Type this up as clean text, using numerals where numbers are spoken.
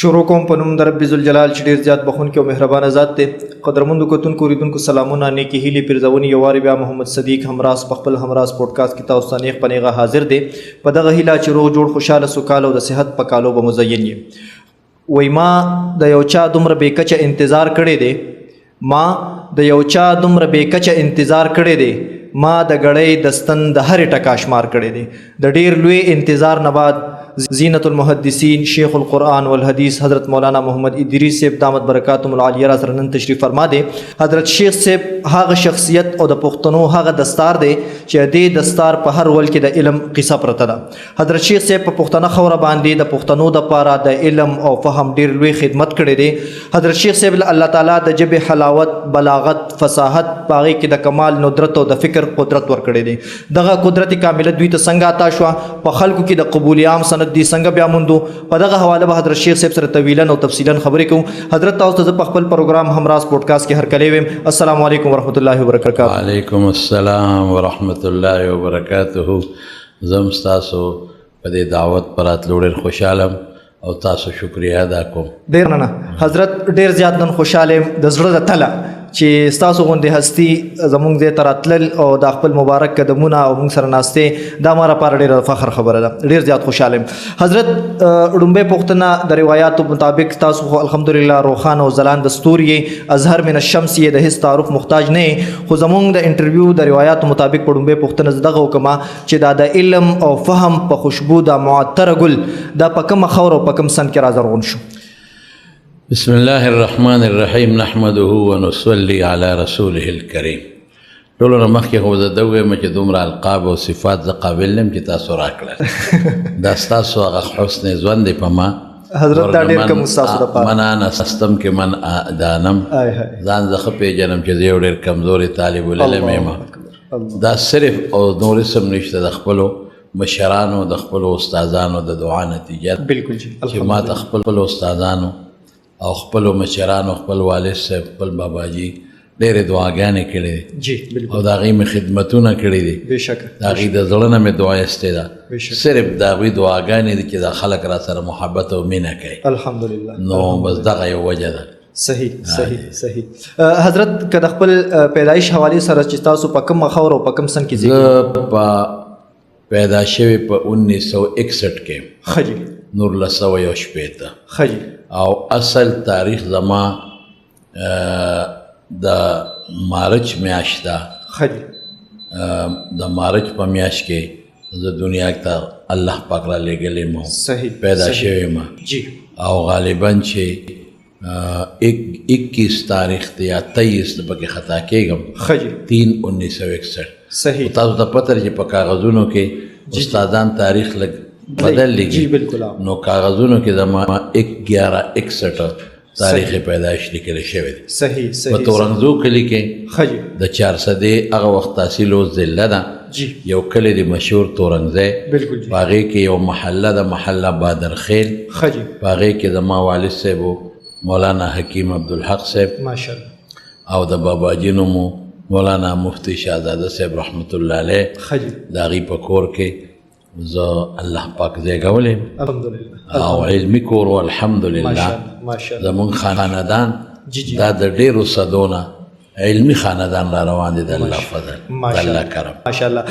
شروع کوم په نوم د رب ذوالجلال چې ډېر زیات بخښونکی او مهربانه ذات دی. قدرمندو کتونکو اوریدونکو سلامونه، نیکې هیلې پرځونې یو وارې بیا محمد صدیق همراز په خپل همراز پوډکاسټ کې تاسو ته نیغ په نیغه حاضر دی په دغه هیله چې روغ جوړ خوشحاله سوکاله او د صحت په کالو به مزین یې. وایي ما د یو چا دومره بې کچه انتظار کړی دی، ما د یو چا دومره بې کچه انتظار کړی دی، ما د ګړۍ د ستن د هرې ټکا شمار کړی دی. د ډېر لوی انتظار نه بعد زینت المحدثین شیخ القرآن والحدیث حضرت مولانا محمد ادریس صاحب دامت برکاتهم العالیه را سره نن تشریف فرما دی. حضرت شیخ صاحب هغه شخصیت او د پښتنو هغه دستار دی چې دې دستار په هر ول کې د علم قصه پرته ده. حضرت شیخ صاحب په پښتنه خوره باندې د پښتنو دپاره د علم او فهم ډېر لوی خدمت کړی دی. حضرت شیخ صاحب الله تعالی د ژبې حلاوت، بلاغت، فصاحت په هغې کې د کمال ندرت او د فکر قدرت ورکړی دی. دغه قدرت کامله دوی ته څنګه عطا شوه، په خلکو کې د قبول عام سند دی څنګه بیا موندو، په دغه حواله به حضرت شیخ صاحب سره طویلا او تفصیلا خبرې کوو. حضرت تاسو ته زه په خپل پروګرام همراز پوډکاسټ کې هرکلی ویم. السلام علیکم ورحمت الله وبرکاته. وعلیکم السلام ورحمت الله وبرکاته. زم ستاسو په دې دعوت پر راتلو ډېر خوشحاله او تاسو شکریه ادا کوم. ډېر مننه حضرت، ډېر زیات نن خوشحاله یم د زړه د تله چې ستاسو غوندې هستي زموږ ځای ته راتلل او دا خپل مبارک قدمونه او موږ سره ناستې دا ما لپاره ډېره فخر خبره ده. ډېر زیات خوشحاله یم. حضرت لومبۍ پوښتنه د روایاتو مطابق تاسو خو الحمدلله روښانه او ځلانده ستوري یې، اظهر من الشمس یې، د هېڅ تعارف محتاج نه یې. خو زموږ د انټرویو د روایاتو مطابق په لومبۍ پوښتنه زه دغه وکړم چې دا د علم او فهم په خوشبو دا معطره ګل دا په کومه خاوره او په کوم سن کې رازرغون شو؟ بسم الله الرحمن الرحیم نحمده ونصلي على رسوله الكريم. ټولو نه مخکې خو زه ده ووایم چې دومره القاب او صفات زه قابل یم چې تاسو راکړل. دا ستاسو هغه حسن ژوند دی په ما حضرت دا ډېر کم ستاسو دپاره. من انا سستم کې من دانم، ځان زه ښه پېژنم چې زه یو ډېر کمزوري طالب العلم یم. دا صرف او نور اسم نشته، د خپلو مشرانو د خپلو استادانو د دعا نتیجه بالکل جی چې ما ته خپلو استادانو او خپلو مشرانو، خپل والد صاحب، خپل باباجي ډېرې دعاګانې کړې دي جی بالکل، او د هغوی مې خدمتونه کړي دي. بېشکه د هغوی د زړه نه مې دعا ایستې ده. صرف د هغوی دعاګانې دي چې دا خلک را سره محبت او مینه کوي. الحمدلله. نو بس دغه یو وجه ده. صحیح صحیح صحیح. حضرت که د خپل پیدایش حوالې سره چې تاسو په کومه خاوره او په کوم سن کې زه په پیدا شوی په 1961 کې ښه جي 1960 ښه جي او اصل تاریخ زما د مارچ میاشت ده. ښه جي د مارچ په میاشت کې زه دنیا ته الله پاک را لېږلی یم، صحیح پیدا شوی یم جی او غالبا چې 21 تاریخ دی یا 23 پکې خطا کېږم، ښه جي 3/1961. صحیح. تاسو ته پته چې په کاغذونو کې استادان تاریخ لږ بدل جی لیکي، بالکل. نو کاغذونو کې زما 1/11/61 تاریخ پیدایش لیکلی شوی دی. صحیح په صحیح تورنګزو کلي کې ښه جي د 400 هغه وخت تحصیل اوس ضلع ده، جی یو کلی دی مشهور تورنګزی، بالکل جی په هغې کې یو محله ده محله بادرخیل، ښه جي په هغې کې زما والد صاحب مولانا حکیم عبدالحق صاحب ماشاءالله او د باباجي نوم مولانا مفتی شهزاده صاحب رحمت الله علیه. ښه جي د هغې په کور کې زه الله پاک زیږولی الحمدلله او علمي کور و الحمدلله. ماشاءالله زمونږ خاندان جی جی دا د ډېرو صدونه علمي خاندان را روان دي، د الله فضل، د الله کرم. ماشاءالله.